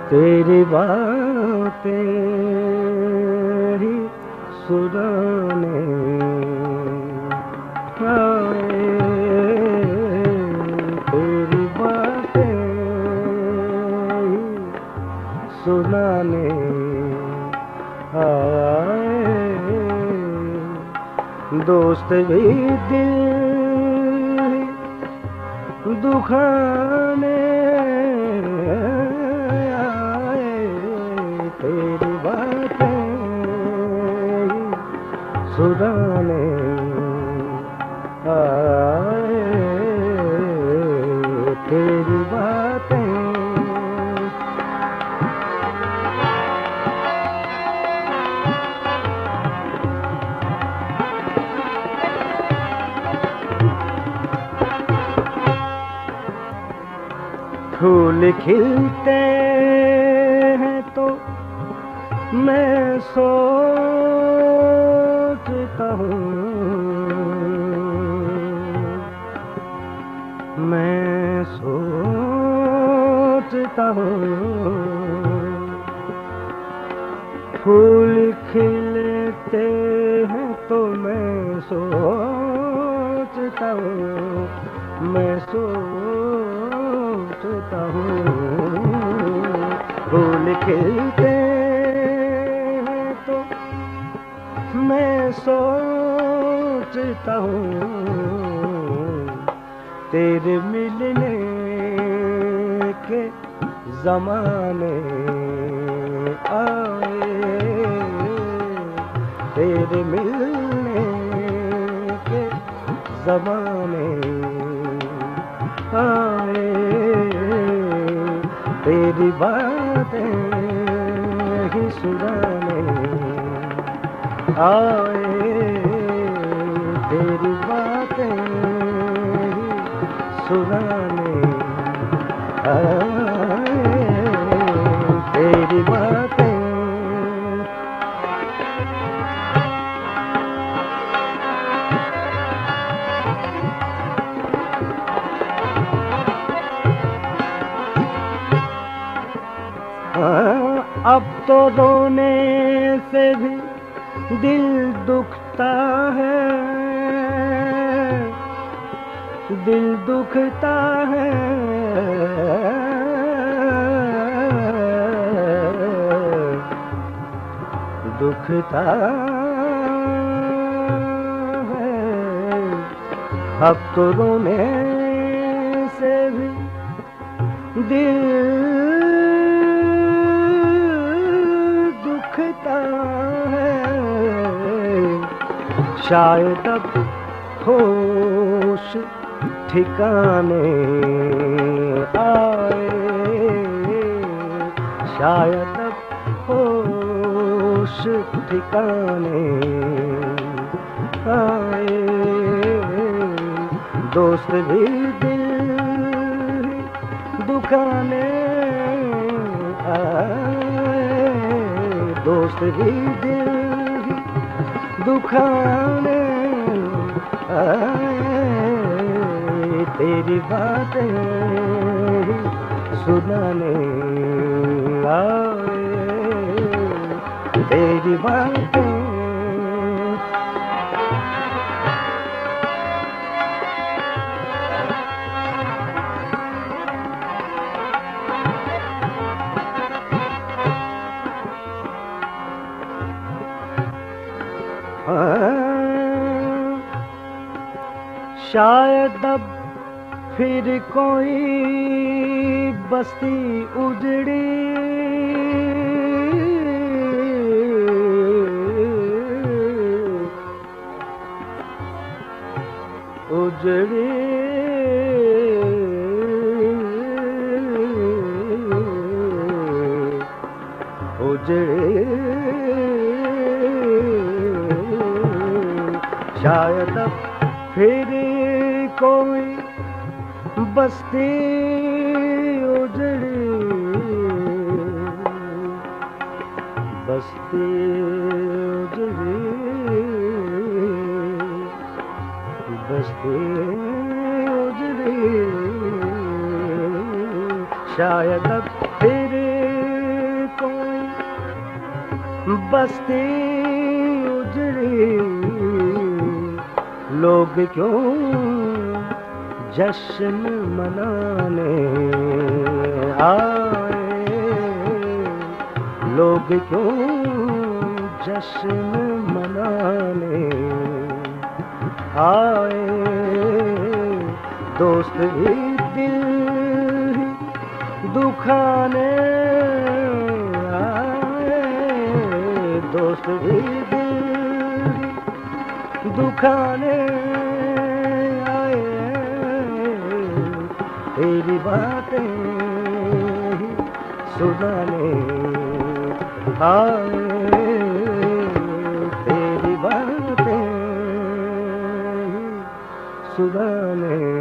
तेरी बातें ही सुनाने आए, तेरी बातें ही सुनाने आए, दोस्त भी दिल दुखाने आए, तेरी बातें सुनाने आए, तेरी बातें। फूल खिलते हैं तो मैं सोचता हूँ, मैं सोचता हूँ, फूल खिलते हैं तो मैं सोचता हूँ, मैं सोचता हूँ, फूल खिलते हैं तो मैं सोचता हूँ, तेरे मिलने के ज़माने आए, तेरे मिलने के ज़माने आए, तेरी बातें ही सुनाने आए, तेरी बातें ही सुनाने आए, तेरी बातें। अब तो रोने से भी दिल दुखता है, दिल दुखता है, दुखता है, अब तो रोने से भी दिल दुखता है, शायद अब होश ठिकाने आए, शायद अब होश ठिकाने आए, दोस्त भी दिल दुखाने आए, दोस्त भी दिल दुखाने आए, तेरी बातें सुनाने आए, तेरी बातें। शायद अब फिर कोई बस्ती उजड़ी, उजड़ी, उजड़ी, शायद अब फिर कोई बस्ती उजड़ी, बस्ती उजड़ी, बस्ती उजड़ी, शायद अब फिर बस्ती उजड़ी, लोग क्यों जश्न मनाने आए, लोग क्यों जश्न मनाने आए। दोस्त भी दिल दुखाने आए, दोस्त भी दिल दुखाने आए। तेरी बातें ही सुनाने आए, तेरी बातें ही सुनाने